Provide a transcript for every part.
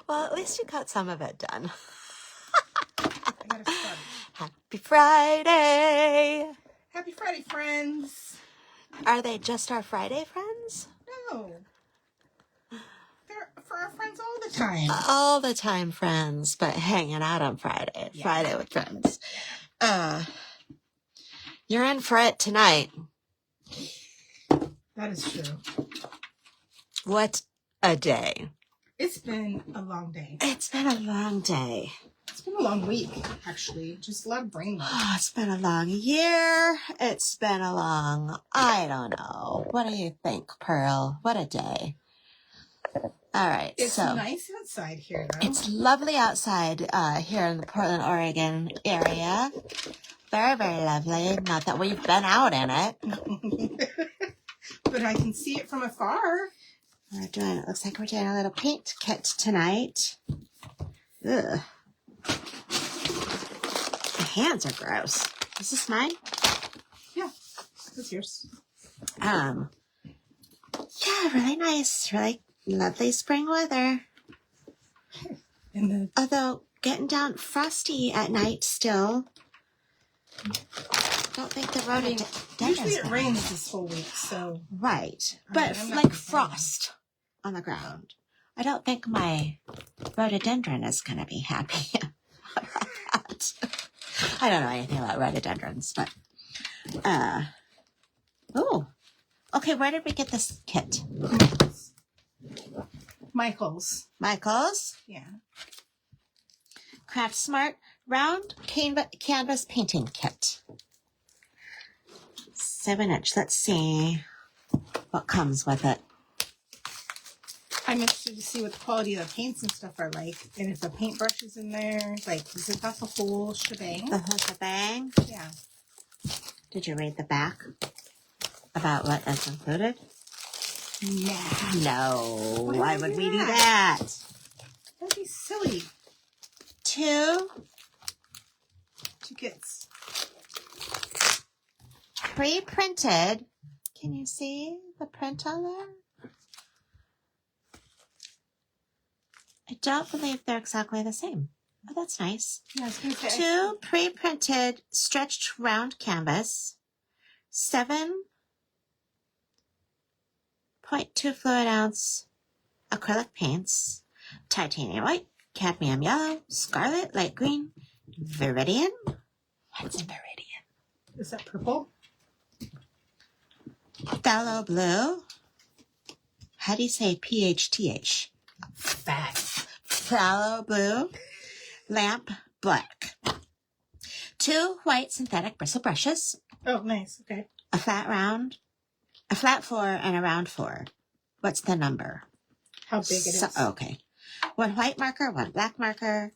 Well, at least you got some of it done. I gotta start. Happy Friday. Happy Friday, friends. Are they just our Friday friends? No. They're for our friends all the time. All the time friends, but hanging out on Friday. Yeah. Friday with friends. You're in for it tonight. That is true. What a day. It's been a long day. It's been a long day. It's been a long week, actually. Just a lot of brain work. Oh, it's been a long year. It's been a long, I don't know. What do you think, Pearl? What a day. All right. It's nice outside here, though. It's lovely outside here in the Portland, Oregon area. Very, very lovely. Not that we've been out in it. But I can see it from afar. It looks like we're doing a little paint kit tonight. Ugh. My hands are gross. Is this mine? Yeah, that's yours. Yeah, really nice. Really lovely spring weather. Although getting down frosty at night still. Don't think the rhododendron. Usually it rains this whole week, so. Right. But like frost on the ground. I don't think my rhododendron is going to be happy about that. I don't know anything about rhododendrons, but, oh, okay. Where did we get this kit? Michael's. Yeah. Craft Smart Round Canvas Painting Kit. 7-inch. Let's see what comes with it. I'm interested to see what the quality of the paints and stuff are like. And if the paintbrush is in there, like, is it got the whole shebang? The whole shebang? Yeah. Did you read the back about what is included? Nah. No. Why would we do that? That'd be silly. 2 kits. Pre-printed. Can you see the print on there? I don't believe they're exactly the same. Oh, that's nice. Yeah, I was gonna say, 2 pre-printed stretched round canvas. 7.2 fluid ounce acrylic paints. Titanium white, cadmium yellow, scarlet, light green, viridian. What's viridian? Is that purple? Phthalo blue. How do you say PHTH? Fat. Phthalo blue. Lamp black. 2 white synthetic bristle brushes. Oh, nice. Okay. A flat 4 and a round 4. What's the number? How big it is. Okay. 1 white marker, 1 black marker,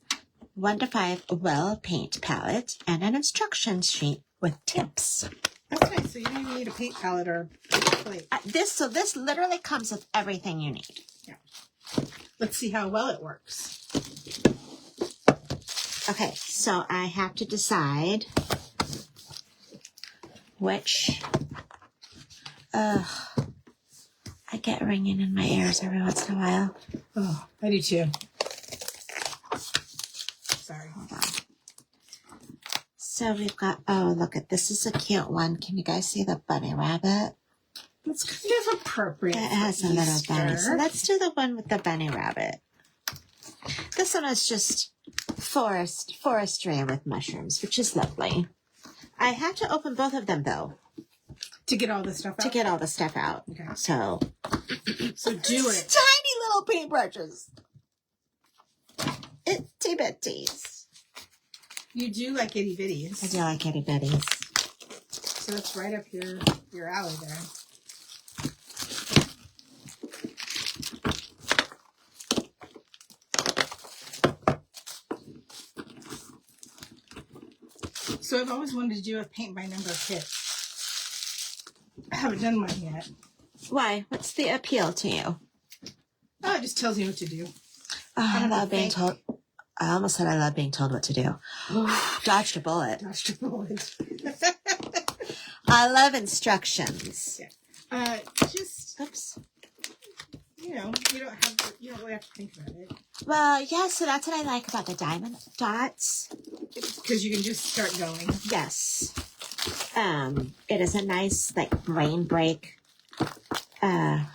1 to 5 well paint palette, and an instruction sheet with tips. That's nice. So you don't even need a paint palette or a plate. This literally comes with everything you need. Yeah. Let's see how well it works. Okay, so I have to decide which. I get ringing in my ears every once in a while. Oh, I do too. Sorry. Hold on. So we've got, oh, look at this. Is a cute one. Can you guys see the bunny rabbit? It's kind of appropriate. It has a little bunny. So let's do the one with the bunny rabbit. This one is just forestry with mushrooms, which is lovely. I have to open both of them, though. To get all the stuff out? To get all the stuff out. Okay. So do it. Tiny little paintbrushes. Itty bitties. You do like itty bitties. I do like itty bitties. So it's right up your alley there. So I've always wanted to do a paint by number kit. I haven't done one yet. Why? What's the appeal to you? Oh, it just tells you what to do. Oh, I love being told. I almost said I love being told what to do. Dodged a bullet. Dodged a bullet. I love instructions. Yeah. Just. Oops. you don't really have to think about it. Well, yeah, so that's what I like about the diamond dots. Because you can just start going. Yes. It is a nice, like, brain break. And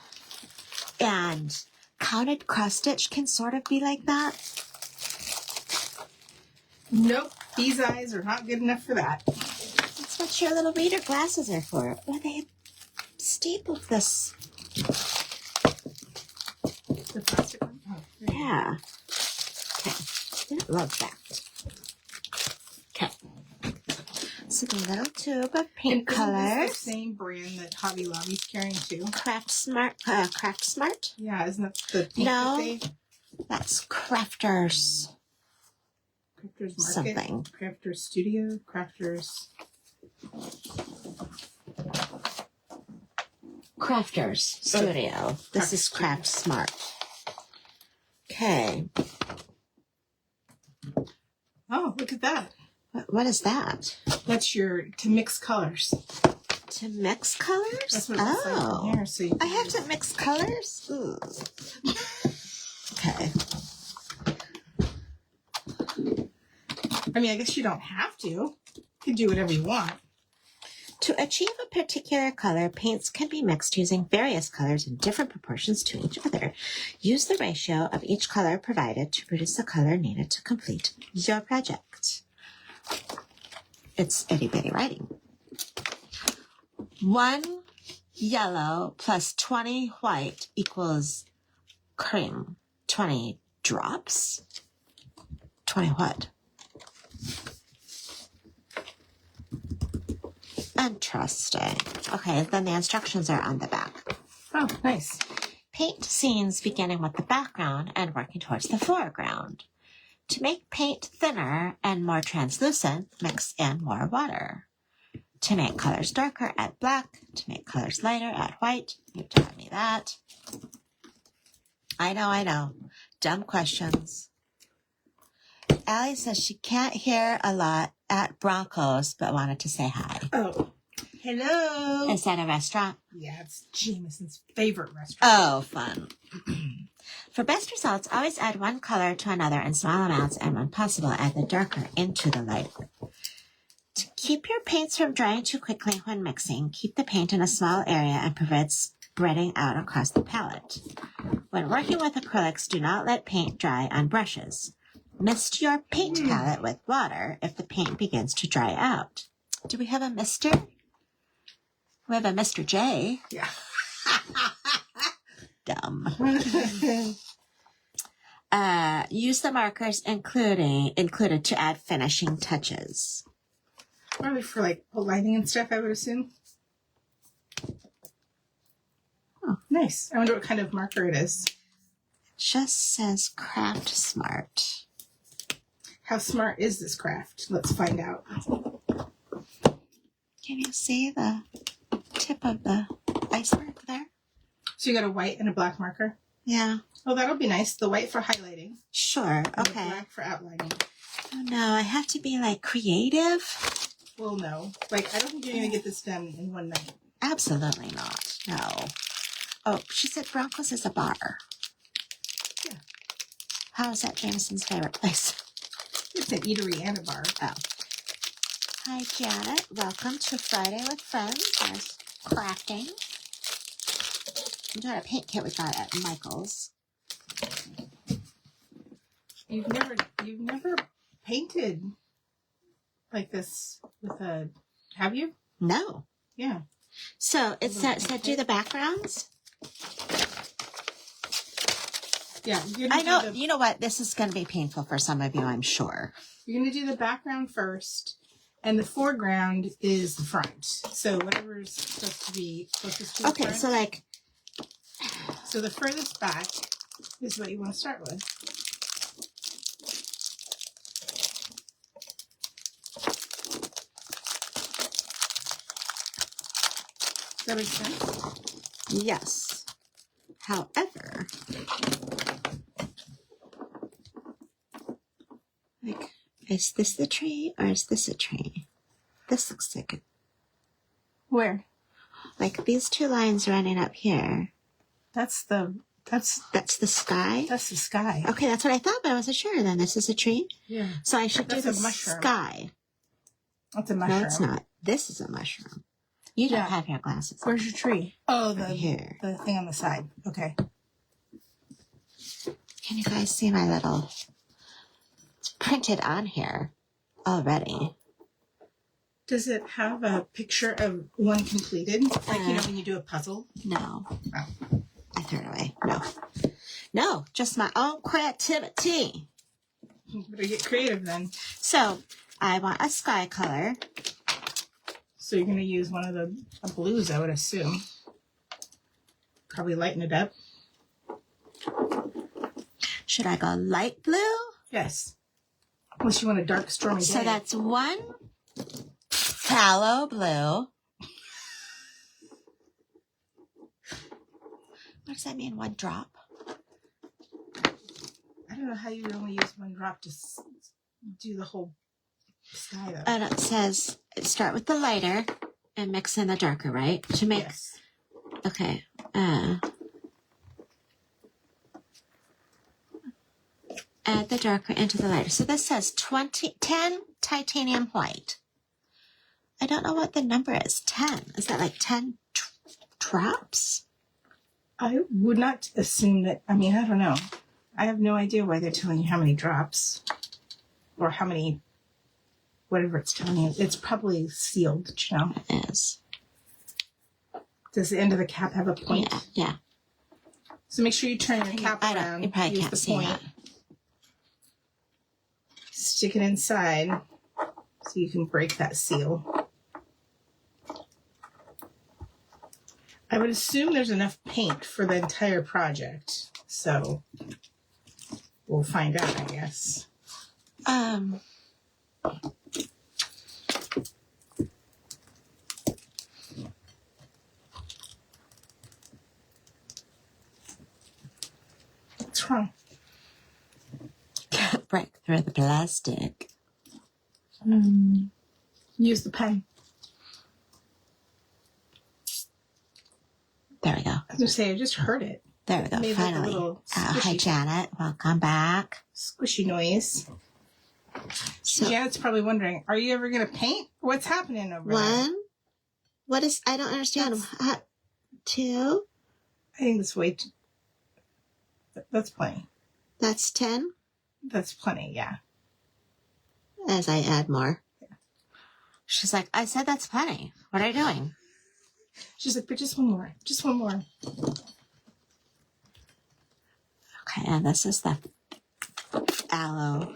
counted cross stitch can sort of be like that. Nope. These eyes are not good enough for that. That's what your little reader glasses are for. Well, they have stapled this. The plastic one? Oh, Yeah. Okay. Didn't love that. Okay. So the little tube of paint colors. This the same brand that Hobby Lobby's carrying too? Craft Smart. Craft Smart? Yeah, isn't that the paint No. that they... That's Crafters. Crafters Market? Something. Crafters Studio? Crafters... Crafters Studio. This is Craft Smart. Okay. Oh, look at that. What is that? That's your to mix colors. To mix colors? That's what it looks like in here. So I have to mix colors? Ooh. Okay. I mean, I guess you don't have to. You can do whatever you want. To achieve a particular color, paints can be mixed using various colors in different proportions to each other. Use the ratio of each color provided to produce the color needed to complete your project. It's itty bitty writing. 1 yellow plus 20 white equals cream. 20 drops? 20 what? Interesting. Okay, then the instructions are on the back. Oh, nice. Paint scenes beginning with the background and working towards the foreground. To make paint thinner and more translucent, mix in more water. To make colors darker, add black. To make colors lighter, add white. You've taught me that. I know. Dumb questions. Allie says she can't hear a lot at Broncos, but wanted to say hi. Oh, hello. Is that a restaurant? Yeah, it's Jameson's favorite restaurant. Oh, fun. For best results, always add one color to another in small amounts, and when possible, add the darker into the lighter. To keep your paints from drying too quickly when mixing, keep the paint in a small area and prevent spreading out across the palette. When working with acrylics, do not let paint dry on brushes. Mist your paint palette with water if the paint begins to dry out. Do we have a mister? We have a Mr. J. Yeah. Dumb. Use the markers included to add finishing touches. Probably for like lighting and stuff, I would assume. Oh, nice. I wonder what kind of marker it is. Just says Craft Smart. How smart is this craft? Let's find out. Can you see the tip of the iceberg there? So you got a white and a black marker? Yeah. Oh, that'll be nice. The white for highlighting. Sure. And Okay. the black for outlining. Oh no, I have to be like creative. Well, no. Like, I don't think you're going to get this done in one night. Absolutely not. No. Oh, she said Broncos is a bar. Yeah. How is that Jameson's favorite place? It's an eatery and a bar. Oh. Hi, Janet. Welcome to Friday with Friends. There's crafting. I'm doing a paint kit we got at Michael's. You've never painted like this with a, have you? No. Yeah. So it said do the backgrounds. Yeah. I know. You know what? This is going to be painful for some of you, I'm sure. You're going to do the background first, and the foreground is the front. So whatever's supposed to be closest to the front. So like. So the furthest back is what you want to start with. Does that make sense? Yes. However, like, is this the tree or is this a tree? This looks like it. Where? Like these two lines running up here. That's the That's the sky? That's the sky. Okay, that's what I thought, but I wasn't sure. Then this is a tree? Yeah. So I should That's do a the mushroom. sky. That's a mushroom. No, it's not. This is a mushroom. You don't Yeah. have your glasses on. Where's your tree? Oh, Right here. the thing on the side. Okay. Can you guys see my little... It's printed on here already. Does it have a picture of one completed? Like, when you do a puzzle? No. Oh. I threw it away. No. No, just my own creativity. You better get creative then. So, I want a sky color. So you're going to use one of the blues, I would assume. Probably lighten it up. Should I go light blue? Yes. Unless you want a dark, stormy day. So that's one phthalo blue. What does that mean, one drop? I don't know how you only use one drop to do the whole sky, though. And it says, start with the lighter and mix in the darker, right? To make... Yes. Okay. Add the darker into the lighter. So this says 10 titanium white. I don't know what the number is. 10. Is that like 10 drops? I would not assume that. I mean, I don't know. I have no idea why they're telling you how many drops or how many, whatever it's telling you. It's probably sealed, you know. It is. Does the end of the cap have a point? Yeah. So make sure you turn your cap around. You probably use can't the see point. that. Stick it inside so you can break that seal. I would assume there's enough paint for the entire project, so we'll find out, I guess. What's wrong? Can't break through the plastic. Use the pen. There we go. I was going to say, I just heard it. There we go. Made like a Finally. little Hi, squishy, Janet. Welcome back. squishy noise. So, Janet's probably wondering, are you ever going to paint? What's happening over there? one. What is... I don't understand. Two. I think that's way too... That's plenty. That's 10. That's plenty, yeah. As I add more. She's like, I said that's plenty. What are you doing? She's like, but just one more. Just one more. Okay, and this is the aloe.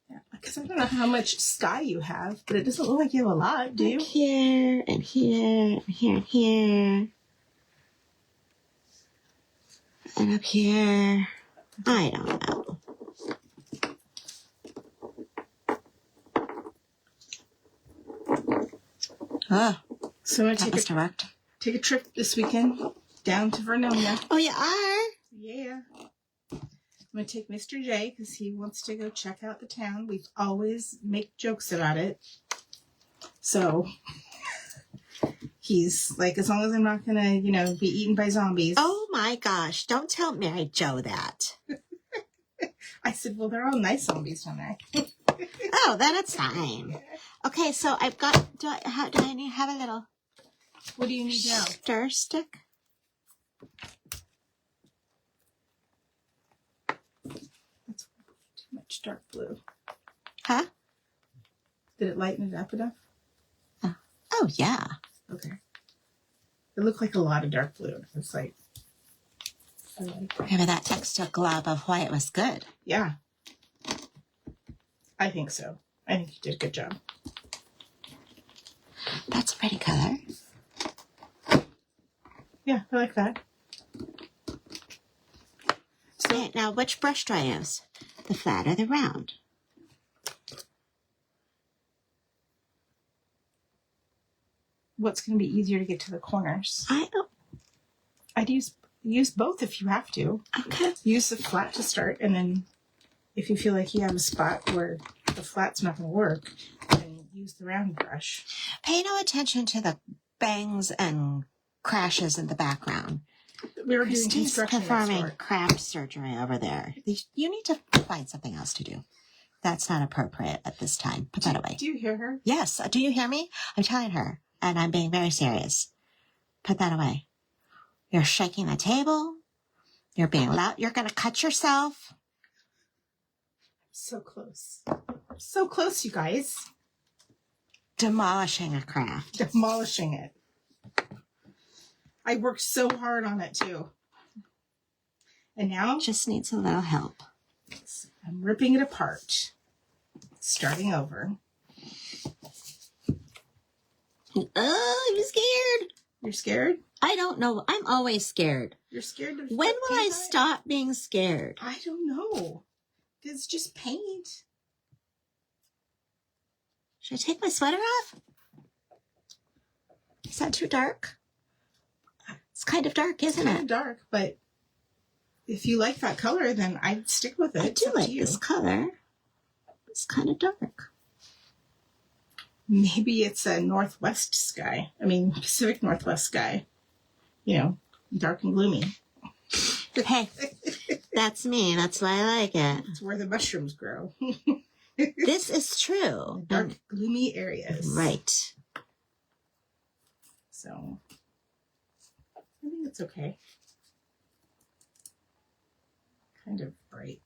Yeah, because I don't know how much sky you have, but it doesn't look like you have a lot, do you? Like here, and here, and here, and here. And up here. I don't know. Oh, So I'm that going must to have worked. take a trip this weekend down to Vernonia. Oh, you are? Yeah. I'm going to take Mr. J because he wants to go check out the town. We always make jokes about it. So he's like, as long as I'm not going to, be eaten by zombies. Oh, my gosh. Don't tell Mary Jo that. I said, well, they're all nice zombies down there. Oh, then it's fine. Okay, so I've got, do I have a little What do you need now? stir stick? That's too much dark blue. Huh? Did it lighten it up enough? Oh, yeah. Okay. It looked like a lot of dark blue. It's like, I like it. Maybe that extra glob of white was good. Yeah. I think so. I think you did a good job. That's a pretty color. Yeah, I like that. So, Okay, now, which brush do I use? The flat or the round? what's going to be easier to get to the corners? I don't... I'd use both if you have to. Okay. Use the flat to start, and then if you feel like you have a spot where the flat's not going to work, then use the round brush. Pay no attention to the bangs and crashes in the background. We were doing Christy's construction next performing door. craft surgery over there. You need to find something else to do. That's not appropriate at this time. Put that away. Do you hear her? Yes. Do you hear me? I'm telling her, and I'm being very serious. Put that away. You're shaking the table. You're being loud. You're going to cut yourself. So close. So close, you guys. Demolishing a craft. Demolishing it. I worked so hard on it, too. And now Just needs a little help. I'm ripping it apart. Starting over. Oh, I'm scared. You're scared? I don't know. I'm always scared. You're scared of When will I paint on it? stop being scared? I don't know. It's just paint. Should I take my sweater off? Is that too dark? It's kind of dark, isn't Kind of it? dark, but if you like that color, then I'd stick with it. I It's do up to like you. this color. It's kind of dark. Maybe it's a northwest sky. I mean, Pacific Northwest sky. You know, dark and gloomy. Hey, that's me. That's why I like it. It's where the mushrooms grow. This is true. Dark, gloomy areas. Right. So, I think it's okay. Kind of bright.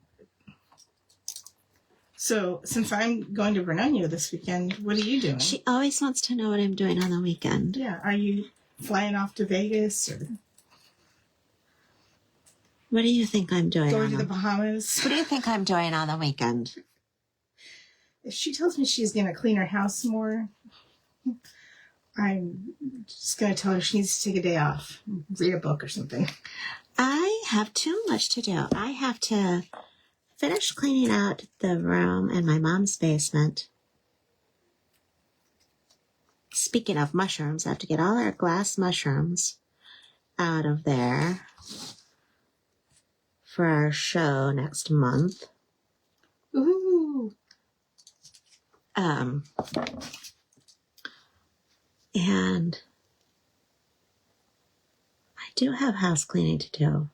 So, since I'm going to Vernonia this weekend, what are you doing? She always wants to know what I'm doing on the weekend. Yeah, are you flying off to Vegas or What do you think I'm doing? going to the Bahamas? What do you think I'm doing on the weekend? If she tells me she's going to clean her house more, I'm just going to tell her she needs to take a day off, read a book or something. I have too much to do. I have to finish cleaning out the room in my mom's basement. Speaking of mushrooms, I have to get all our glass mushrooms out of there for our show next month. Ooh. And I do have house cleaning to do.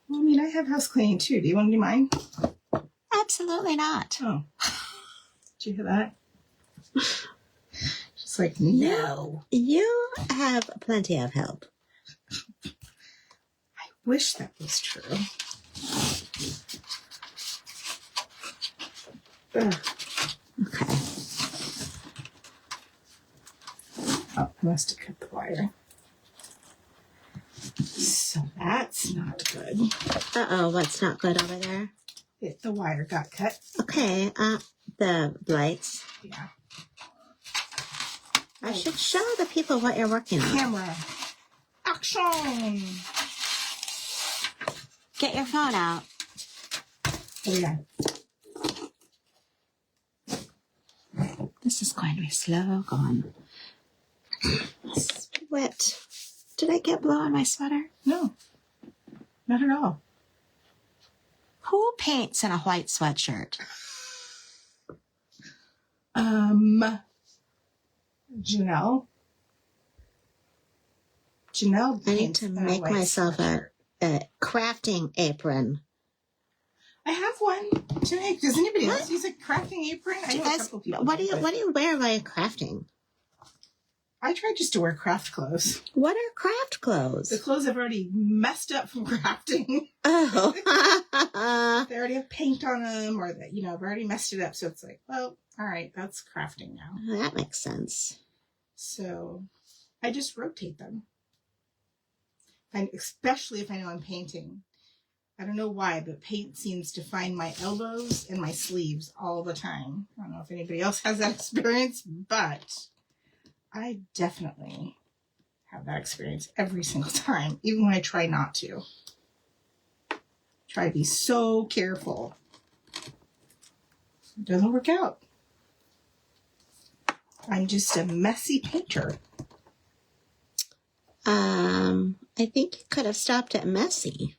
Well, I mean, I have house cleaning too. Do you want to do mine? Absolutely not. Oh. Did you hear that? She's like, no. You have plenty of help. I wish that was true. Ugh. Okay. Oh, I must have cut the wire. So that's not good. Uh-oh, what's not good over there? The wire got cut. Okay, the lights. Yeah. I should show the people what you're working on. Camera. Action! Get your phone out. Oh, yeah. This is going to be slow going. It's wet. Did I get blow on my sweater? No. Not at all. Who paints in a white sweatshirt? Janelle. Janelle I need paints to in make white myself sweatshirt. a crafting apron. I have one to make. Does anybody What? else use a crafting apron? I know a Guys, couple people. what do but you wear while you're crafting? I try just to wear craft clothes. What are craft The clothes? clothes I've already messed up from crafting. Oh. They already have paint on them, or that I've already messed it up. So it's like, well, all right, that's crafting now. That makes sense. So I just rotate them, and especially if I know I'm painting. I don't know why, but paint seems to find my elbows and my sleeves all the time. I don't know if anybody else has that experience, but I definitely have that experience every single time, even when I try not to. Try to be so careful. It doesn't work out. I'm just a messy painter. I think you could have stopped at messy.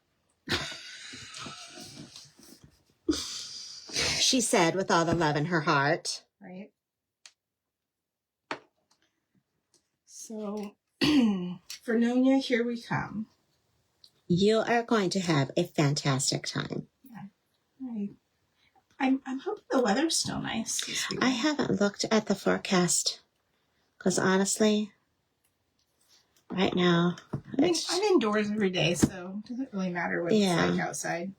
She said with all the love in her heart. Right? So, Vernonia, here we come. You are going to have a fantastic time. Yeah. I'm hoping the weather's still nice this weekend. I haven't looked at the forecast because honestly, right now, I mean, I'm indoors every day, so it doesn't really matter what it's like outside.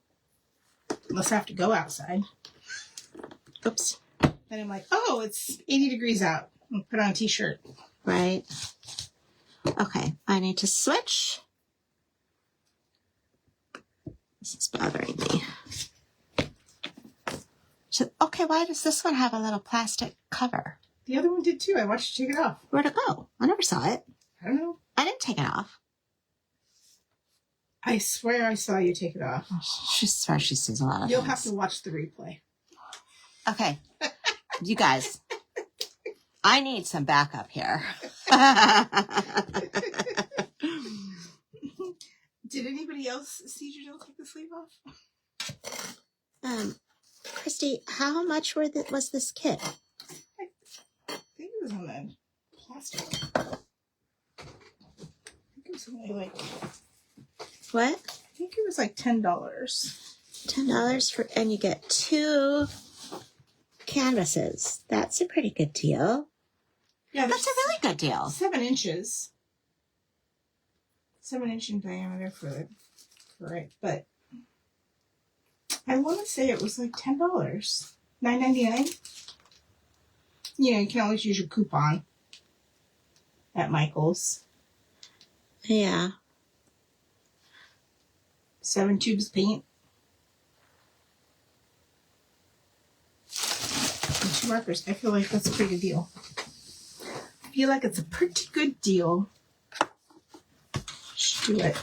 Unless I have to go outside. Oops. Then I'm like, oh, it's 80 degrees out. I'll put on a t-shirt. Right. Okay, I need to switch. This is bothering me. So, okay, why does this one have a little plastic cover? The other one did too. I watched you take it off. Where'd it go? I never saw it. I don't know. I didn't take it off. I swear I saw you take it off. She swears she sees a lot of You'll things. have to watch the replay. Okay. You guys, I need some backup here. Did anybody else see Janelle take the sleeve off? Christy, how much was this kit? I think it was on the plastic. I think it was only like... What? I think it was like $10. $10 for, and you get 2 canvases. That's a pretty good deal. Yeah, that's a really good deal. 7 inches. 7-inch in diameter for it, but I want to say it was like $10, $9.99. You know, you can always use your coupon at Michael's. Yeah. 7 tubes of paint. And 2 markers. I feel like that's a pretty good deal. I feel like it's a pretty good deal. Should do it.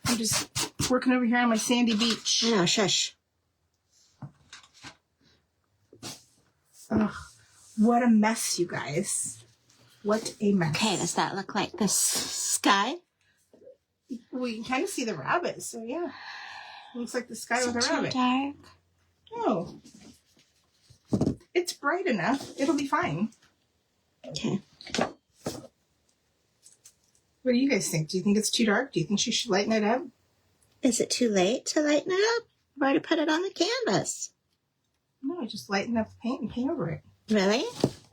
I'm just working over here on my sandy beach. I know, shush. Ugh, what a mess, you guys. What a mess. Okay, does that look like the sky? Well, you can kind of see the rabbit, so yeah. Looks like the sky with a rabbit. Dark? No. It's bright enough. It'll be fine. Okay. What do you guys think? Do you think it's too dark? Do you think she should lighten it up? Is it too late to lighten it up? I've already put it on the canvas. No, just lighten up the paint and paint over it. Really?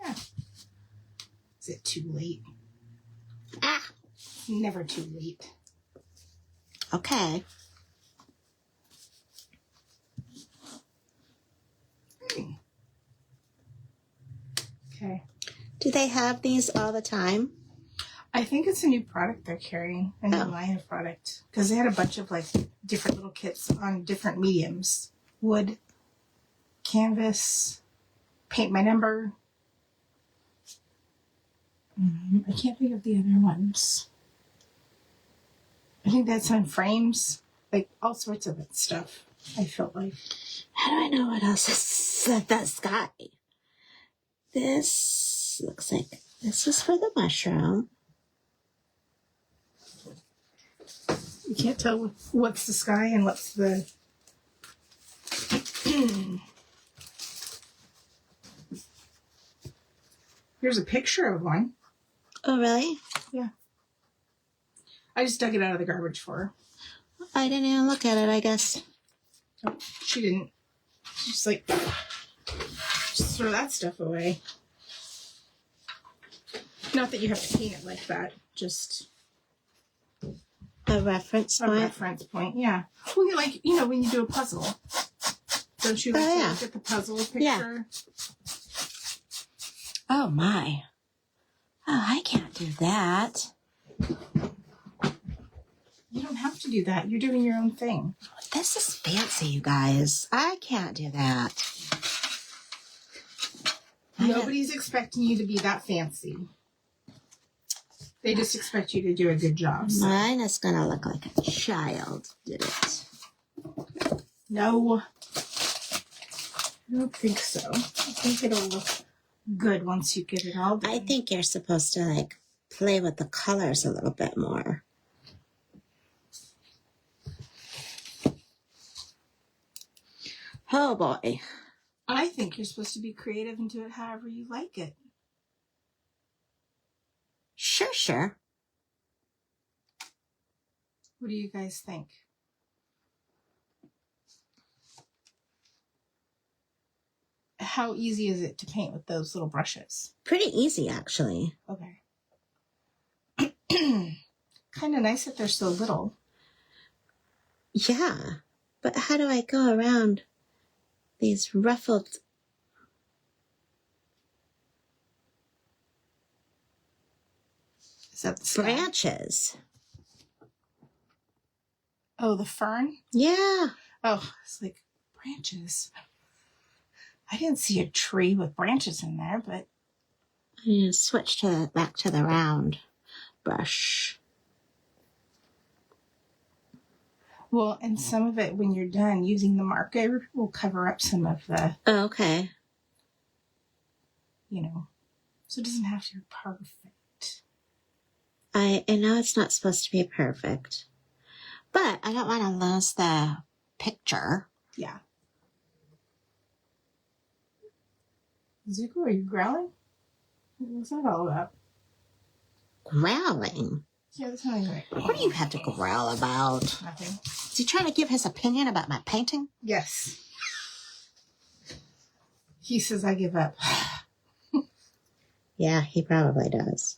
Yeah. Is it too late? Ah. It's never too late. Okay. Okay. Do they have these all the time? I think it's a new product they're carrying, a new line of product. Because they had a bunch of like different little kits on different mediums. Wood, canvas, paint my number. I can't think of the other ones. I think that's on frames. Like all sorts of stuff, I felt like. How do I know what else is the sky? This looks like this is for the mushroom. You can't tell what's the sky and what's the... Here's a picture of one. Oh, really? Yeah. I just dug it out of the garbage for her. I didn't even look at it, I guess. Oh, she didn't. She's like, just throw that stuff away. Not that you have to paint it like that. Just... A reference point? A reference point, yeah. Well, like, you know, when you do a puzzle. Don't you like to look at the puzzle picture? Yeah. Oh, my. Oh, I can't do that. You don't have to do that. You're doing your own thing. This is fancy, you guys. I can't do that. Nobody's expecting you to be that fancy. They just expect you to do a good job. So. Mine is going to look like a child did it. No. I don't think so. I think it'll look good once you get it all done. I think you're supposed to, like, play with the colors a little bit more. Oh, boy. I think you're supposed to be creative and do it however you like it. Sure. What do you guys think? How easy is it to paint with those little brushes? Pretty easy, actually. Okay. Kind of nice that they're so little. Yeah, but how do I go around these ruffled... Is that the sky? branches? Oh, the fern? Yeah. Oh, it's like branches. I didn't see a tree with branches in there, but... I need to switch back to the round brush. Well, and some of it, when you're done using the marker, will cover up some of the, Oh, okay. so it doesn't have to be perfect. I know it's not supposed to be perfect, but I don't want to lose the picture. Yeah. Zuko, are you growling? What's that all about? Growling? Yeah, that's not even right. What do you have to growl about? Nothing. Is he trying to give his opinion about my painting? Yes. He says I give up. Yeah, he probably does.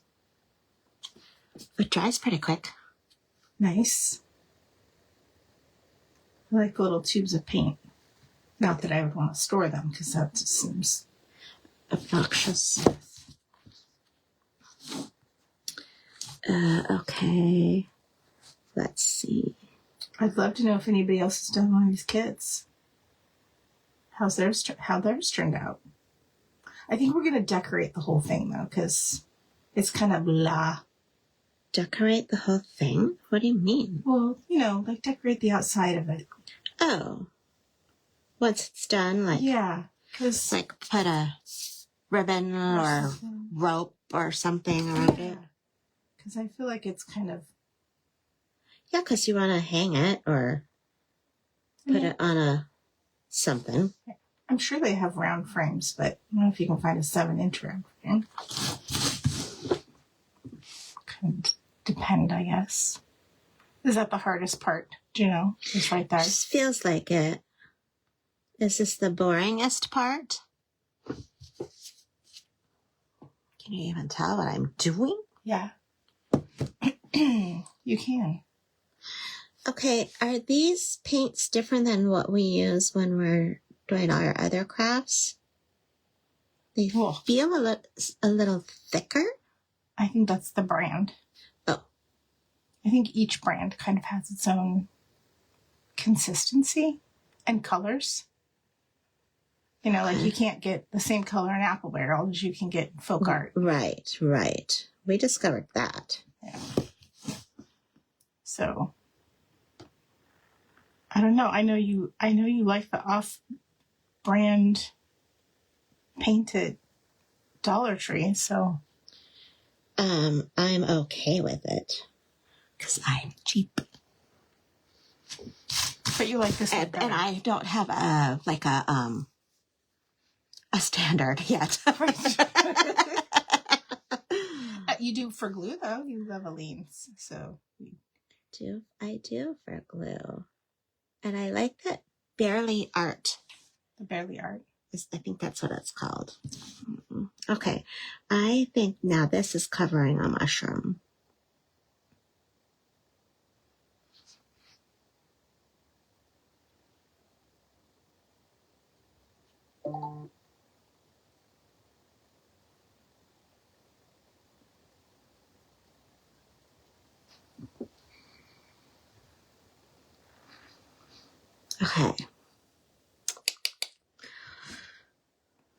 It dries pretty quick. Nice. I like little tubes of paint. Not that I would want to store them, because that just seems Obnoxious. Okay. Let's see. I'd love to know if anybody else has done one of these kits. How theirs turned out. I think we're going to decorate the whole thing, though, because it's kind of blah. Decorate the whole thing? What do you mean? Well, like decorate the outside of it. Oh. Once it's done, like... Yeah, because... like put a ribbon or rope or something around it. Because I feel like it's kind of... Yeah, because you want to hang it or put it on a something. I'm sure they have round frames, but I don't know if you can find a 7-inch round frame. Could depend, I guess. Is that the hardest part? Do you know? Just right there. Just feels like it. Is this the boringest part? Can you even tell what I'm doing? Yeah. You can. Okay, are these paints different than what we use when we're doing our other crafts? They feel a little thicker. I think that's the brand. Oh. I think each brand kind of has its own consistency and colors. Like you can't get the same color in Apple Barrel as you can get Folk Art. Right. We discovered that. Yeah. So, I don't know. I know you like the off-brand painted Dollar Tree, so. I'm okay with it. Because I'm cheap. But you like this one better. And I don't have a standard yet. You do for glue, though. You love Aleene's, so. I do for glue. And I like that Barely Art. The Barely Art. I think that's what it's called. Okay. I think now this is covering a mushroom. Okay.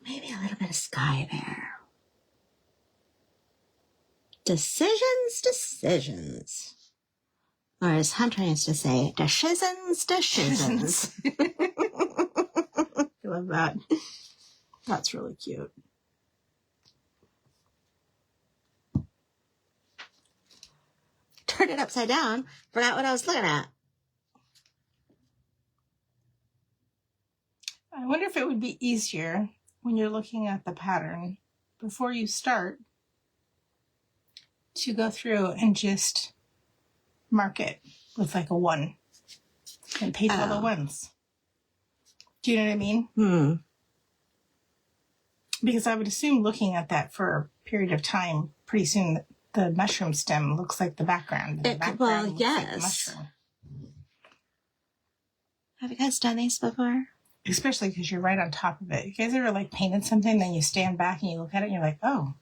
Maybe a little bit of sky there. Decisions. Or as Hunter used to say, decisions. I love that. That's really cute. Turned it upside down. Forgot what I was looking at. I wonder if it would be easier when you're looking at the pattern before you start to go through and just mark it with like a 1 and paint all the Oh. ones. Do you know what I mean? Because I would assume looking at that for a period of time, pretty soon the mushroom stem looks like the background. And the background looks like the mushroom. Have you guys done these before? Especially because you're right on top of it. You guys ever like painted something, then you stand back and you look at it and you're like, oh,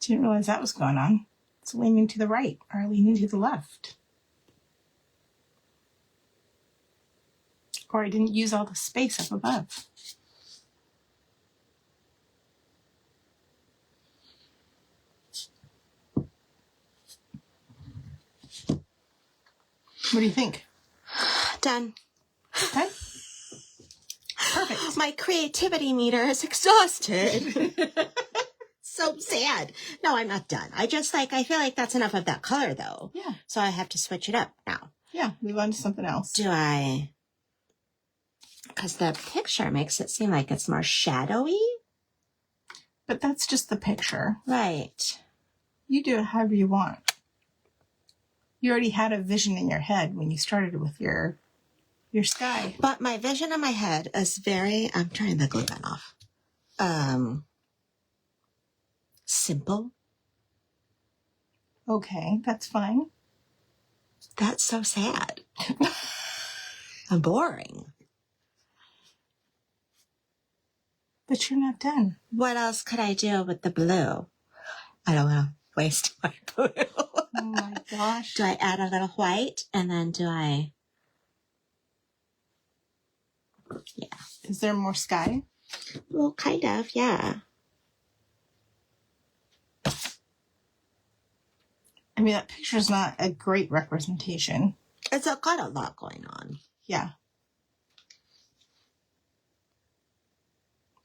didn't realize that was going on. It's leaning to the right or leaning to the left. Or I didn't use all the space up above. What do you think? Done. Done? Perfect. My creativity meter is exhausted. So sad. No, I'm not done. I feel like that's enough of that color though. Yeah. So I have to switch it up now. Yeah, move on to something else. Because the picture makes it seem like it's more shadowy. But that's just the picture. Right. You do it however you want. You already had a vision in your head when you started with your sky. But my vision in my head is I'm trying the glue gun off. Simple. Okay, that's fine. That's so sad. And boring. But you're not done. What else could I do with the blue? I don't want to waste my blue. Oh my gosh. Do I add a little white and then do I? Yeah. Is there more sky? Well, kind of, yeah. I mean, that picture's not a great representation. It's got a lot going on. Yeah.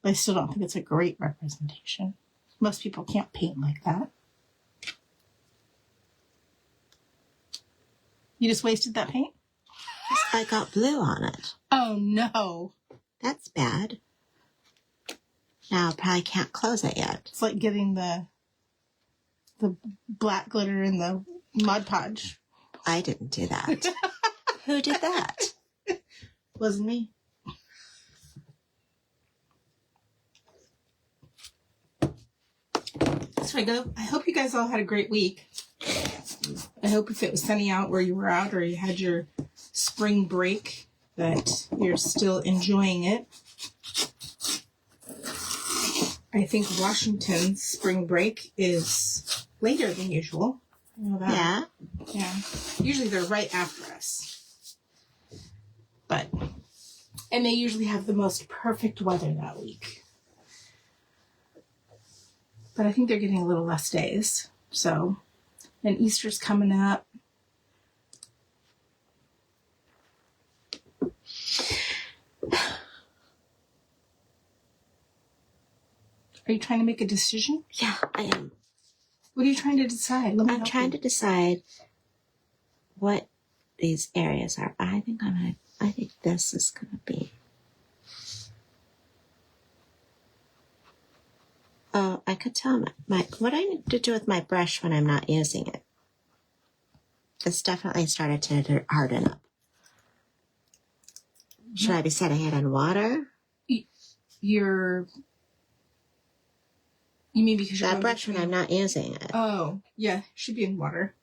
But I still don't think it's a great representation. Most people can't paint like that. You just wasted that paint? I got blue on it. Oh, no. That's bad. Now I probably can't close it yet. It's like getting the black glitter in the Mod Podge. I didn't do that. Who did that? Wasn't me. So I hope you guys all had a great week. I hope if it was sunny out where you were out or you had your spring break that you're still enjoying it. I think Washington's spring break is later than usual. I know that. Yeah. Yeah. Usually they're right after us. And they usually have the most perfect weather that week. But I think they're getting a little less days. So, and Easter's coming up. Are you trying to make a decision? Yeah, I am. What are you trying to decide? I'm trying to decide what these areas are. I think this is gonna be. Oh, I could tell what I need to do with my brush when I'm not using it. It's definitely started to harden up. Should I be setting it in water? You mean because you're that brush when I'm not using it? Oh, yeah, should be in water.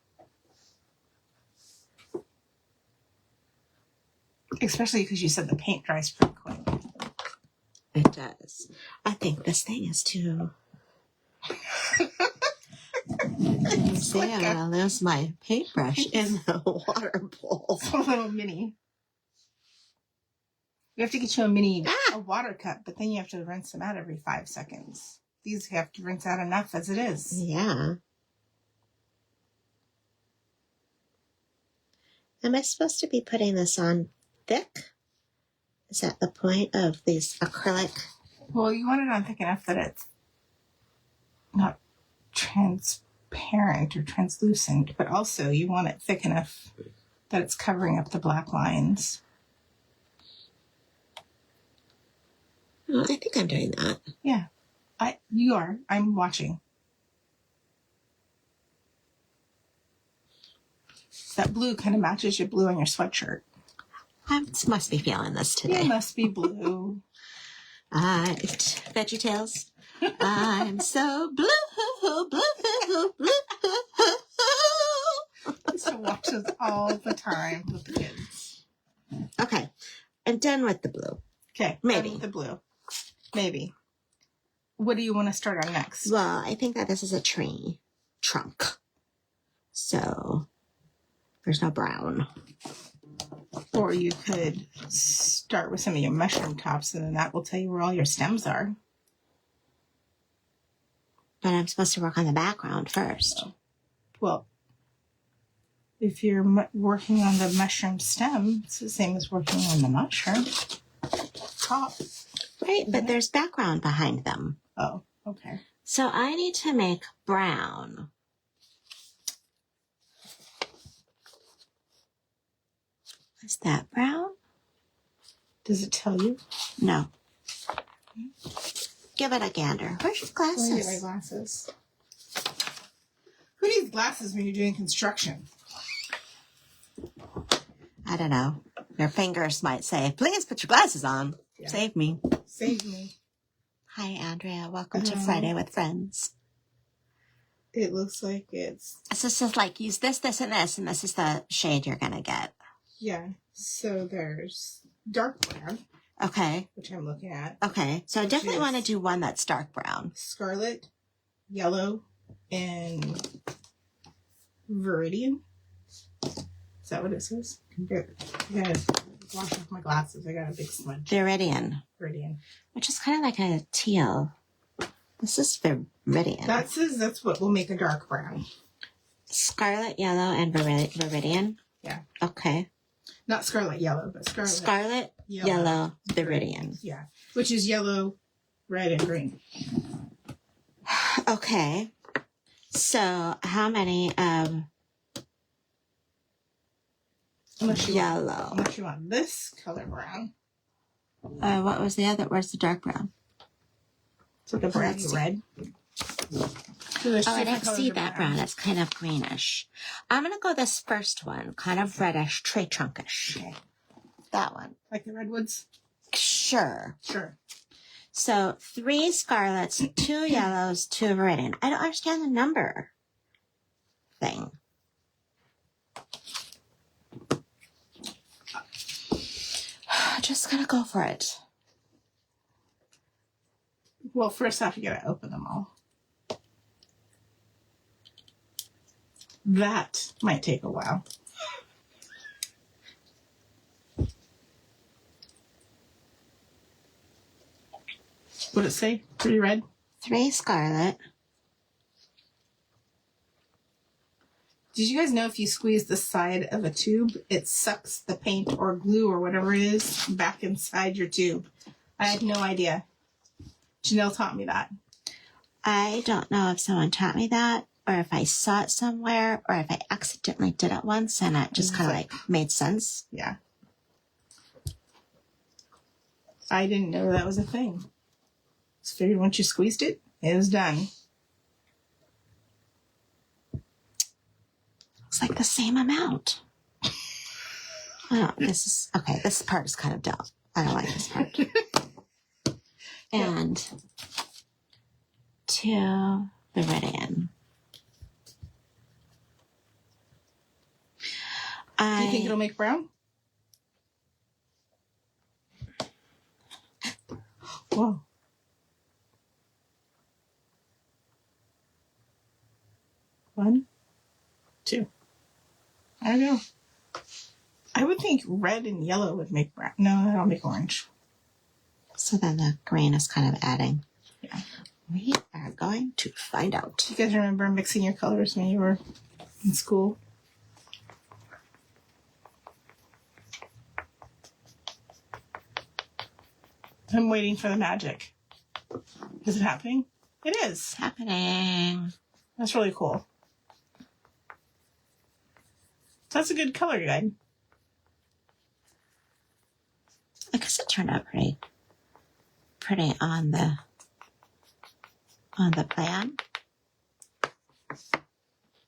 Especially because you said the paint dries pretty quick. It does. I think this thing is too. See, I'm gonna lose my paintbrush in the water bowl. It's a little mini. You have to get you a water cup, but then you have to rinse them out every 5 seconds. These have to rinse out enough as it is. Yeah. Am I supposed to be putting this on thick? Is that the point of these acrylic? Well, you want it on thick enough that it's not transparent or translucent, but also you want it thick enough that it's covering up the black lines. Oh, I think I'm doing that. Yeah. You are. I'm watching. That blue kind of matches your blue on your sweatshirt. I must be feeling this today. You must be blue. Veggie Tales. I'm so blue, blue, blue. I used to watch those all the time with the kids. Okay, I'm done with the blue. Okay, Maybe. done with the blue. Maybe. What do you want to start on next? Well, I think that this is a tree trunk. So there's no brown. Or you could start with some of your mushroom tops, and then that will tell you where all your stems are. But I'm supposed to work on the background first. Well, if you're working on the mushroom stem, it's the same as working on the mushroom top. Right, but there's background behind them. Oh, okay. So I need to make brown. Is that brown? Does it tell you? No. Give it a gander. Where's your Let me glasses? get my glasses. Who needs glasses when you're doing construction? I don't know. Your fingers might say, please put your glasses on. Yeah. Save me. Save me. Hi, Andrea. Welcome to Friday with Friends. It looks like it's... So this is like, use this, this, and this, and this is the shade you're going to get. Yeah. So there's dark brown, Okay. which I'm looking at. Okay. So I definitely Yes. want to do one that's dark brown. Scarlet, yellow, and viridian. Is that what it says? I gotta wash off my glasses. I got a big smudge. Viridian, Viridian. which is kind of like a teal. This is Viridian. That says that's what will make a dark brown. Scarlet, yellow, and Viridian. Yeah. Okay. Not scarlet yellow, but Scarlet, yellow, Viridian. Yeah. Which is yellow, red, and green. Okay. So how many yellow? Unless you want this color brown. What was the other? Where's the dark brown? It's like a browny red. So Oh, I didn't see that brown. It's kind of greenish. I'm going to go this first one, kind of reddish, tree trunkish. Okay. That one. Like the redwoods? Sure. Sure. So 3 scarlets, 2 yellows, 2 viridian. I don't understand the number thing. Just gonna go for it. Well, first off, you gotta open them all. That might take a while. What did it say? 3 red? 3 scarlet. Did you guys know if you squeeze the side of a tube, it sucks the paint or glue or whatever it is back inside your tube? I had no idea. Janelle taught me that. I don't know if someone taught me that, or if I saw it somewhere, or if I accidentally did it once and it just kind of like made sense. Yeah. I didn't know that was a thing. Just figured once you squeezed it, it was done. Looks like the same amount. Oh, this is okay. This part is kind of dumb. I don't like this part. And 2 viridian. Do you think it'll make brown? Whoa. One, 2. I don't know. I would think red and yellow would make brown. No, that'll make orange. So then the green is kind of adding. Yeah. We are going to find out. Do you guys remember mixing your colors when you were in school? I'm waiting for the magic. Is it happening? It is. It's happening. That's really cool. That's a good color guide. I guess it turned out pretty on the plan.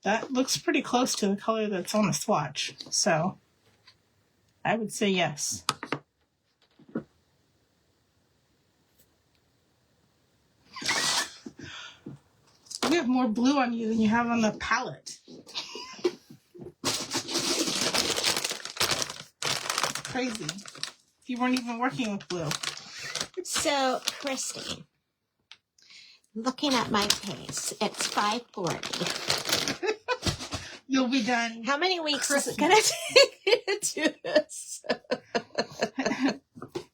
That looks pretty close to the color that's on the swatch. So I would say yes. You have more blue on you than you have on the palette. Crazy. You weren't even working with blue. So, Christy, looking at my case, it's 5:40. You'll be done. How many weeks Christmas. is it going to take me to do this?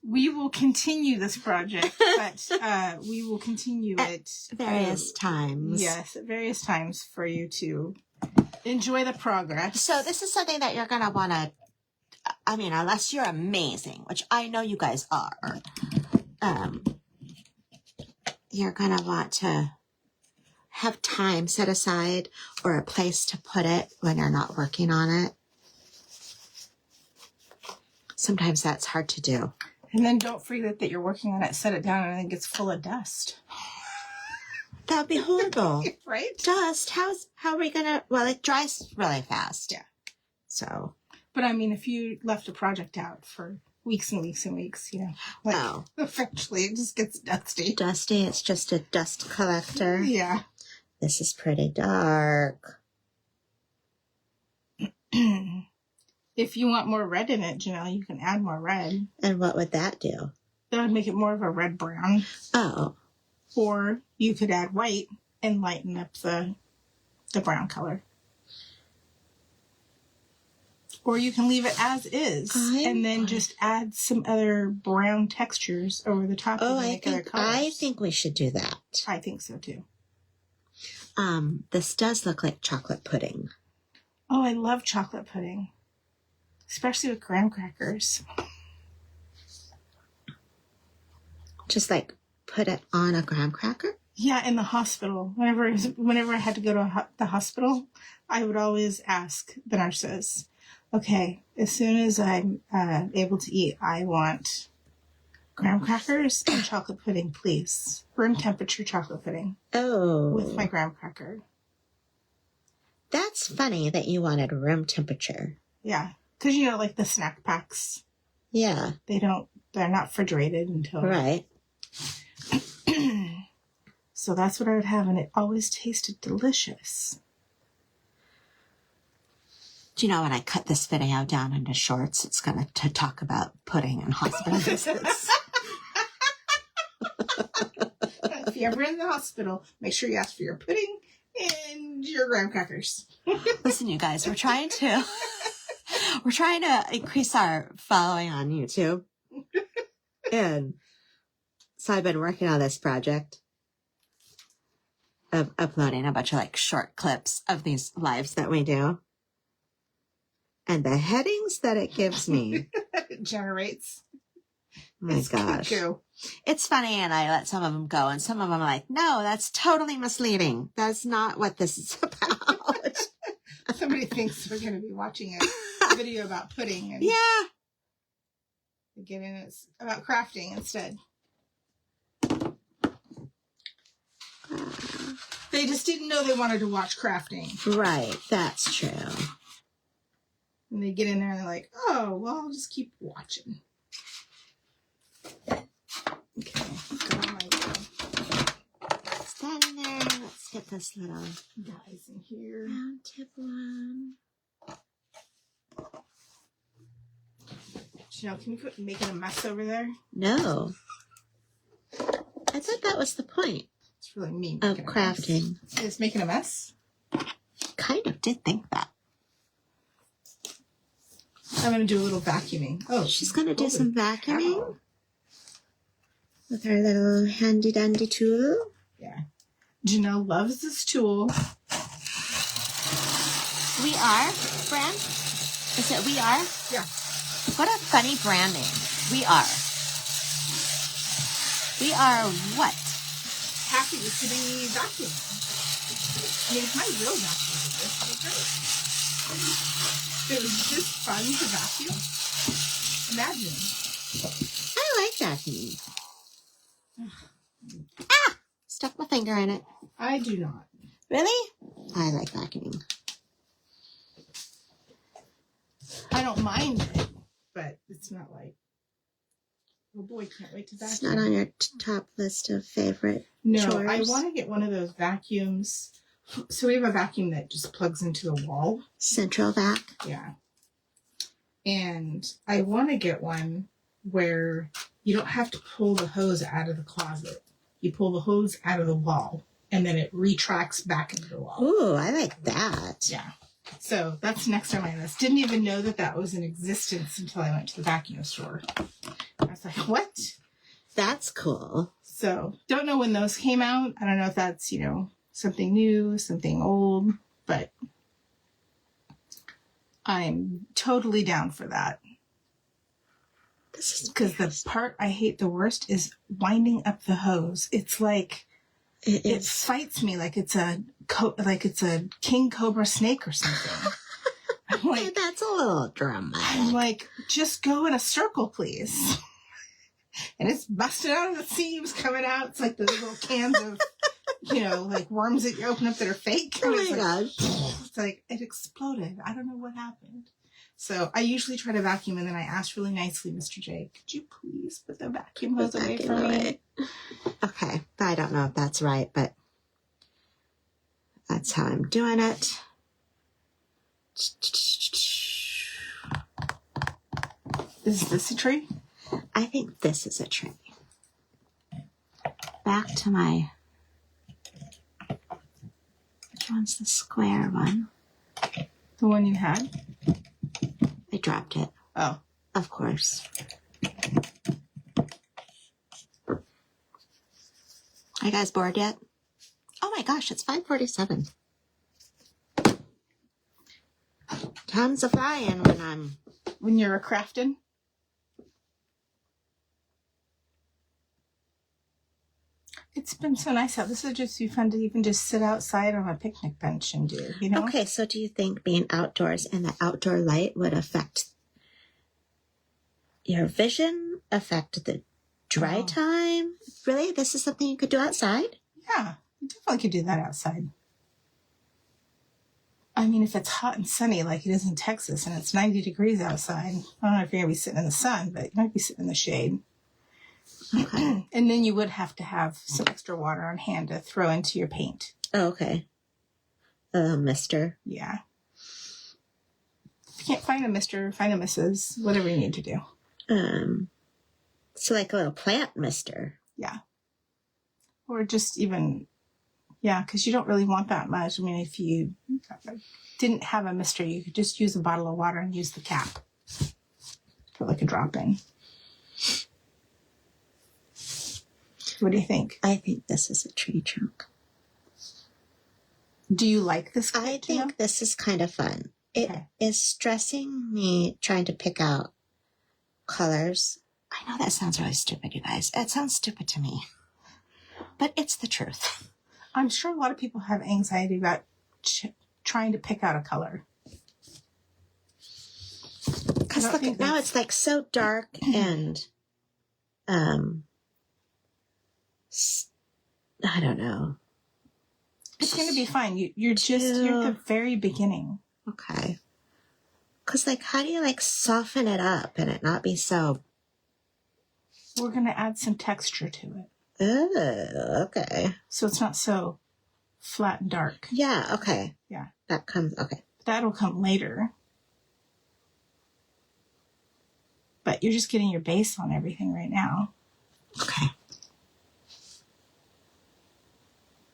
We will continue this project, but we will continue it Various times. Yes, at various times for you to enjoy the progress. So this is something that you're going to want to, I mean, unless you're amazing, which I know you guys are, you're going to want to have time set aside or a place to put it when you're not working on it. Sometimes that's hard to do. And then don't forget that you're working on it, set it down, and it gets full of dust. That would be horrible. Right? Dust. How are we going to, well, it dries really fast. Yeah. So. But I mean, if you left a project out for weeks and weeks and weeks, you know, like eventually it just gets dusty. Dusty. It's just a dust collector. Yeah. This is pretty dark. If you want more red in it, Janelle, you can add more red. And what would that do? That would make it more of a red-brown. Oh. Or you could add white and lighten up the brown color. Or you can leave it as is and then just add some other brown textures over the top of the other colors. I think we should do that. I think so too. This does look like chocolate pudding. Oh, I love chocolate pudding. Especially with graham crackers. Just like put it on a graham cracker? Yeah, in the hospital. Whenever I had to go to the hospital, I would always ask the nurses, okay, as soon as I'm able to eat, I want graham crackers and chocolate pudding, please. Room temperature chocolate pudding. Oh. With my graham cracker. That's funny that you wanted room temperature. Yeah. Because, you know, like the snack packs. Yeah. They're not refrigerated until... Right. So that's what I would have, and it always tasted delicious. Do you know when I cut this video down into shorts, it's going to talk about pudding and hospital visits. If you're ever in the hospital, make sure you ask for your pudding and your graham crackers. Listen, you guys, we're trying to increase our following on YouTube. And so I've been working on this project of uploading a bunch of like short clips of these lives that we do. And the headings that it gives me. It generates. Oh my gosh. Cuckoo. It's funny, and I let some of them go, and some of them are like, no, that's totally misleading. That's not what this is about. Somebody thinks we're going to be watching a video about pudding. And yeah. It's about crafting instead. They just didn't know they wanted to watch crafting. Right, that's true. And they get in there and they're like, oh, well, I'll just keep watching. Okay. Is that in there? Let's get this little guys in here. Round tip one. Janelle, can you quit making a mess over there? No. I thought that was the point. It's really mean. Of crafting. It's making a mess? Kind of did think that. I'm going to do a little vacuuming. Oh, she's going to do some vacuuming with her little handy dandy tool. Yeah. Janelle loves this tool. We are, Fran? Is it we are? Yeah. What a funny branding. We are. We are what? Happy to be vacuuming. I mean, if my real vacuum did this, it'd be great. It was just fun to vacuum. Imagine. I like vacuuming. Ah! Stuck my finger in it. I do not. Really? I like vacuuming. I don't mind it, but it's not like, oh boy, can't wait to vacuum. It's not on your top list of favorite No, chores. I want to get one of those vacuums. So we have a vacuum that just plugs into the wall. Central vac. Yeah. And I want to get one where you don't have to pull the hose out of the closet. You pull the hose out of the wall, and then it retracts back into the wall. Ooh, I like that. Yeah. So that's next on my list. Didn't even know that that was in existence until I went to the vacuum store. I was like, what? That's cool. So don't know when those came out. I don't know if that's, something new, something old, but I'm totally down for that. This is because the part I hate the worst is winding up the hose. It's like it fights me like it's a king cobra snake or something. I'm like, that's a little dramatic. I'm like, just go in a circle, please. And it's busting out of the seams, coming out. It's like those little cans of, like worms that you open up that are fake. Oh my gosh. It's like it exploded. I don't know what happened. So I usually try to vacuum, and then I ask really nicely, Mr. J, could you please put the vacuum hose away from me? Okay. I don't know if that's right, but that's how I'm doing it. Is this a tree? I think this is a tree. Back to my... Which one's the square one? The one you had? I dropped it. Oh. Of course. Are you guys bored yet? Oh my gosh, it's 5:47. Time's a flying when you're a crafting. It's been so nice out. This would just be fun to even just sit outside on a picnic bench and do, Okay, so do you think being outdoors and the outdoor light would affect your vision, affect the dry time? Really? This is something you could do outside? Yeah, you definitely could do that outside. I mean, if it's hot and sunny like it is in Texas and it's 90 degrees outside, I don't know if you're going to be sitting in the sun, but you might be sitting in the shade. Okay. And then you would have to have some extra water on hand to throw into your paint. Oh, okay. Mister. Yeah. If you can't find a mister, find a Mrs., whatever you need to do. So like a little plant mister. Yeah. Or just even, because you don't really want that much. I mean, if you didn't have a mister, you could just use a bottle of water and use the cap. Put like a drop in. What do you think? I think this is a tree trunk. Do you like this kit? I think this is kind of fun. It is stressing me trying to pick out colors. I know that sounds really stupid, you guys. It sounds stupid to me. But it's the truth. I'm sure a lot of people have anxiety about trying to pick out a color. Because look, now it's like so dark and I don't know. It's going to be fine. You're at the very beginning. Okay. Because, like, how do you, like, soften it up and it not be so... We're going to add some texture to it. Oh, okay. So it's not so flat and dark. Yeah, okay. Yeah. That comes, okay. That'll come later. But you're just getting your base on everything right now. Okay.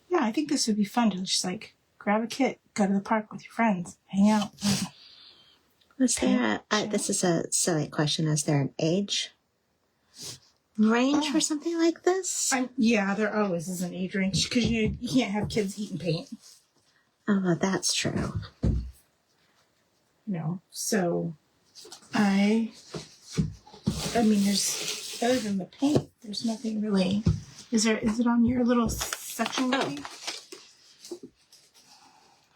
Yeah, I think this would be fun to just, like, grab a kit, go to the park with your friends, hang out. Was there this is a silly question. Is there an age range for something like this? Yeah, there always is an age range because you can't have kids eating paint. Oh, well, that's true. So I mean, there's, other than the paint, there's nothing really. Is it on your little section?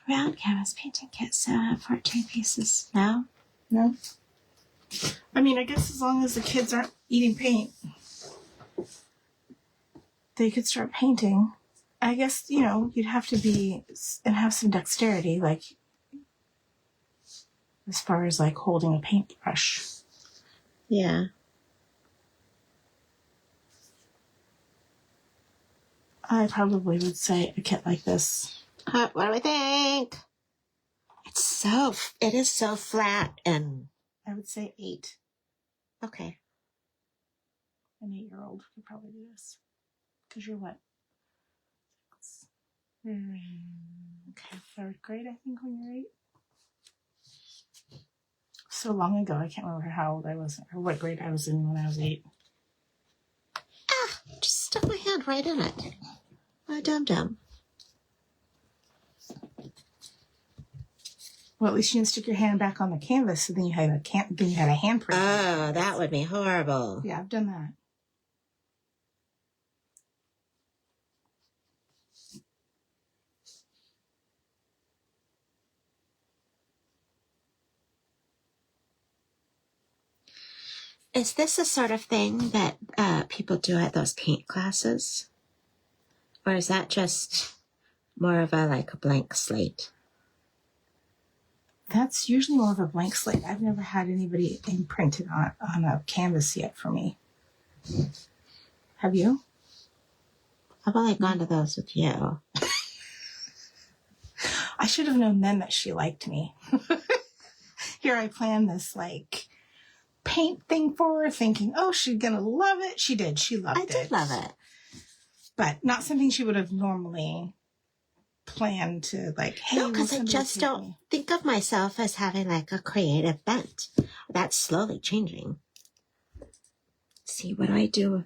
Round canvas painting kit, 14 pieces. No? No? I mean, I guess as long as the kids aren't eating paint, they could start painting. I guess, you'd have to be and have some dexterity. Like, as far as like holding a paintbrush. Yeah. I probably would say a kit like this. What do we think? It is so flat and... I would say 8. Okay. An 8-year-old could probably do this. Because you're what? Okay, 3rd grade, I think, when you're 8. So long ago, I can't remember how old I was or what grade I was in when I was 8. Ah, just stuck my hand right in it. Oh, dum-dum. Well, at least you didn't stick your hand back on the canvas, so then you had a handprint. Oh, that would be horrible. Yeah, I've done that. Is this the sort of thing that people do at those paint classes? Or is that just more of a blank slate? That's usually more of a blank slate. I've never had anybody imprinted on a canvas yet for me. Have you? I've only gone to those with you. I should have known then that she liked me. Here I planned this paint thing for her, thinking, oh, she's gonna love it. She did. She loved it. I did love it. But not something she would have normally planned to hey. No, because I just don't think of myself as having a creative bent. That's slowly changing. See, what do I do with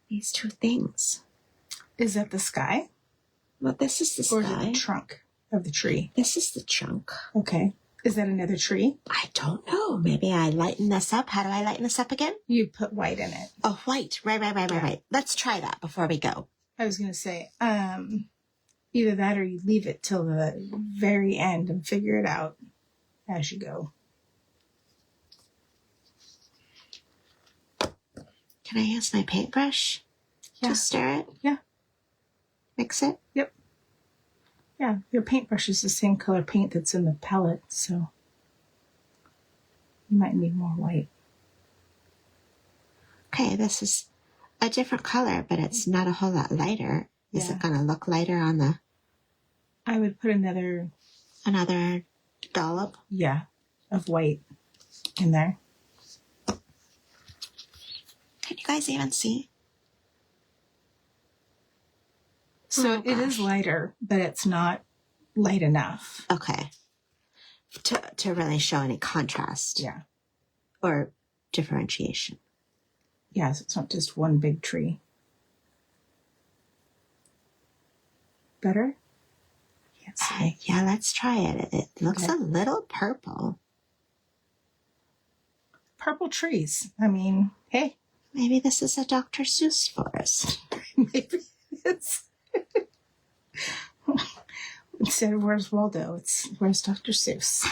these two things? Is that the sky? Well, this is the sky. Or is it the trunk of the tree? This is the trunk. Okay. Is that another tree? I don't know. Maybe I lighten this up. How do I lighten this up again? You put white in it. Oh, white. Right. Let's try that before we go. I was going to say, either that or you leave it till the very end and figure it out as you go. Can I use my paintbrush to stir it? Yeah. Mix it? Yep. Yeah, your paintbrush is the same color paint that's in the palette, so you might need more white. Okay, this is a different color, but it's not a whole lot lighter. Is it going to look lighter on the... I would put another dollop? Yeah, of white in there. Can you guys even see? So it is lighter, but it's not light enough. Okay. To really show any contrast. Yeah. Or differentiation. Yeah, so it's not just one big tree. Better? Can't see. Yeah, let's try it. It looks a little purple. Purple trees. I mean, hey. Maybe this is a Dr. Seuss forest. Maybe it's... Instead of Where's Waldo, it's Where's Dr. Seuss.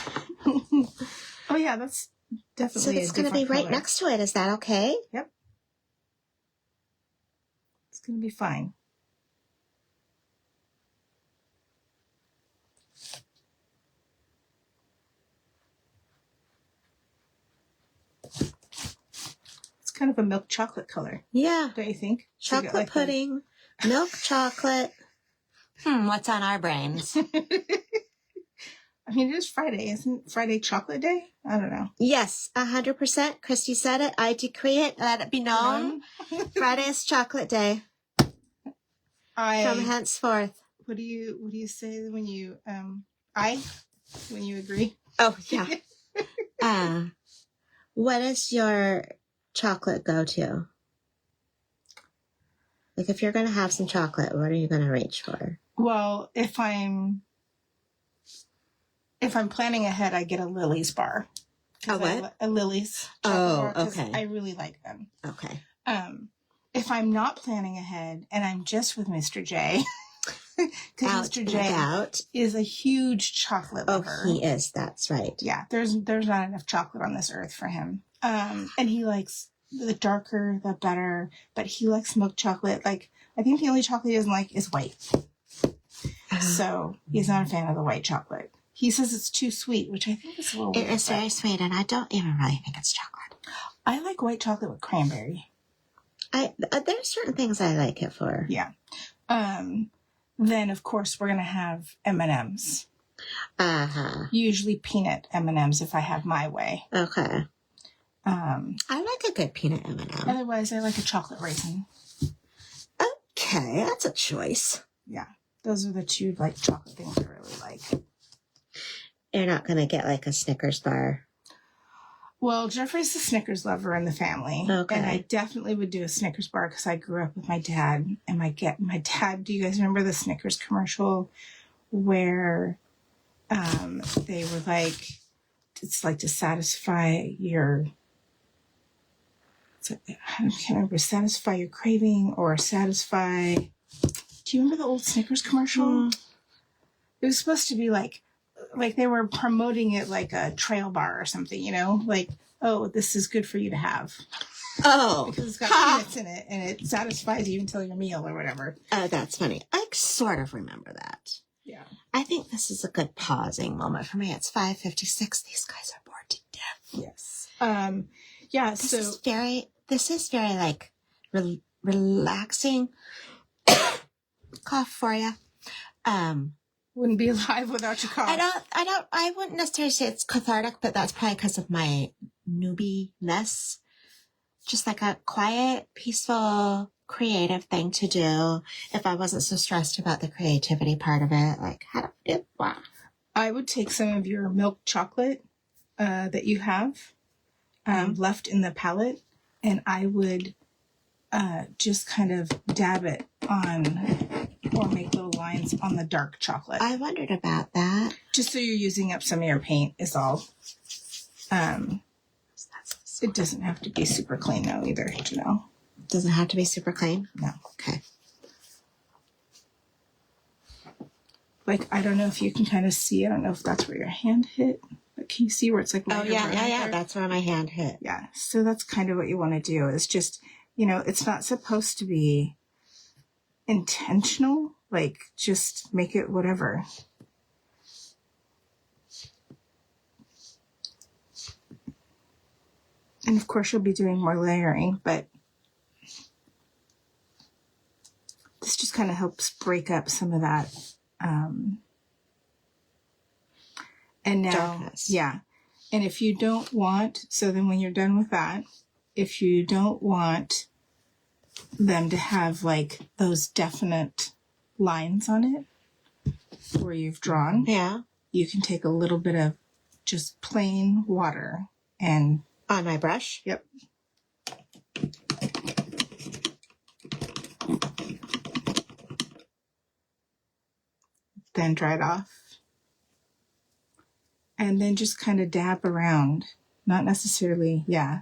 Oh yeah, that's definitely. So it's going to be right next to it. Is that okay? Yep. It's going to be fine. It's kind of a milk chocolate color. Yeah. Don't you think? Chocolate pudding, milk chocolate. What's on our brains? I mean, it is Friday. Isn't Friday chocolate day? I don't know. Yes, 100%. Christy said it. I decree it. Let it be known. Friday is chocolate day. From henceforth. What do you say when you when you agree? Oh yeah. What is your chocolate go-to? If you're going to have some chocolate, what are you going to reach for? Well, if I'm planning ahead, I get a Lily's bar. A what? A Lily's chocolate bar. Okay. I really like them. Okay. If I'm not planning ahead and I'm just with Mr. J, because Mr. J is a huge chocolate lover. Oh, he is. That's right. Yeah, there's not enough chocolate on this earth for him. And he likes the darker, the better. But he likes milk chocolate. I think the only chocolate he doesn't like is white. So he's not a fan of the white chocolate. He says it's too sweet, which I think is a little It weird, is very sweet, and I don't even really think it's chocolate. I like white chocolate with cranberry. There's certain things I like it for. Yeah. Then, of course, we're going to have M&Ms. Uh-huh. Usually peanut M&Ms if I have my way. Okay. I like a good peanut M&M. Otherwise, I like a chocolate raisin. Okay, that's a choice. Yeah. Those are the two, like, chocolate things I really like. You're not going to get, like, a Snickers bar. Well, Jeffrey's the Snickers lover in the family. Okay. And I definitely would do a Snickers bar because I grew up with my dad. And my dad, do you guys remember the Snickers commercial where they were like, it's like to satisfy your, I can't remember, satisfy your craving or satisfy, do you remember the old Snickers commercial? It was supposed to be like they were promoting it like a trail bar or something, you know, like, oh, this is good for you to have. Oh, because it's got peanuts in it and it satisfies you until your meal or whatever. Oh, that's funny. I sort of remember that. Yeah. I think this is a good pausing moment for me. It's 5:56. These guys are bored to death. Yes. Yeah. This is very like relaxing cough for you. Wouldn't be alive without your cough. I wouldn't necessarily say it's cathartic, but that's probably because of my newbie-ness. Just like a quiet, peaceful, creative thing to do if I wasn't so stressed about the creativity part of it. Like, how do I do? Wow. I would take some of your milk chocolate that you have left in the palette, and I would just kind of dab it on or make little lines on the dark chocolate. I wondered about that. Just so you're using up some of your paint is all. It doesn't have to be super clean though either, you know. Doesn't have to be super clean? No. Okay. Like, I don't know if you can kind of see. I don't know if that's where your hand hit. But can you see where it's like... Oh, yeah. That's where my hand hit. Yeah. So that's kind of what you want to do. Is just, you know, it's not supposed to be intentional. Like, just make it whatever. And of course, you'll be doing more layering, but this just kind of helps break up some of that. And now, darkness. Yeah. And if you don't want, so then when you're done with that, if you don't want them to have like those definite lines on it where you've drawn, yeah, you can take a little bit of just plain water and on my brush? Yep. Then dry it off. And then just kind of dab around. Not necessarily, yeah.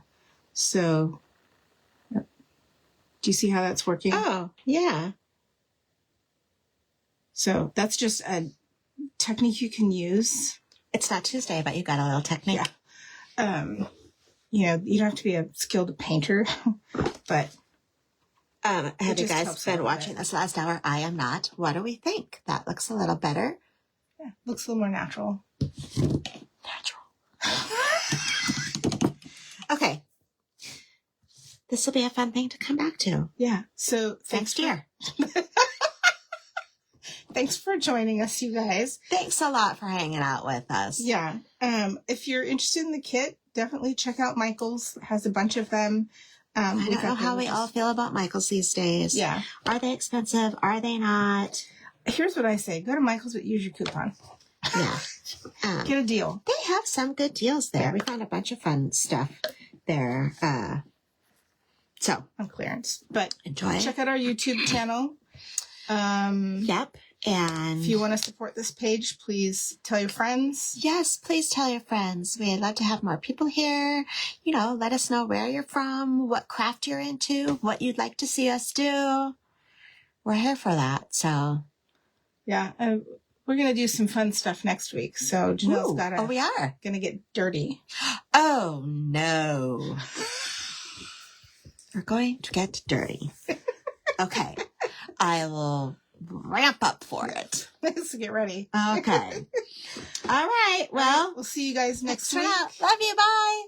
So, do you see how that's working? Oh, yeah. So that's just a technique you can use. It's not Tuesday, but you got a little technique. Yeah. You know, you don't have to be a skilled painter, but have you guys been watching this last hour? I am not. What do we think? That looks a little better. Yeah, looks a little more natural. Okay. This will be a fun thing to come back to. Yeah. So next year. Thanks for joining us, you guys. Thanks a lot for hanging out with us. Yeah. If you're interested in the kit, definitely check out Michael's. It has a bunch of them. I don't know how we all feel about Michael's these days. Yeah. Are they expensive? Are they not? Here's what I say. Go to Michael's, but use your coupon. Yeah. Get a deal. They have some good deals there. Yeah. We found a bunch of fun stuff there. So on clearance. But enjoy. Check out our YouTube channel. Yep. And if you want to support this page, please tell your friends. Yes, please tell your friends. We'd love to have more people here. You know, let us know where you're from, what craft you're into, what you'd like to see us do. We're here for that. So, yeah, we're going to do some fun stuff next week. So Janelle's got we are going to get dirty. Oh, no. We're going to get dirty. Okay. I will ramp up for it. Let's get ready. Okay. All right. Well, we'll see you guys next week. Love you. Bye.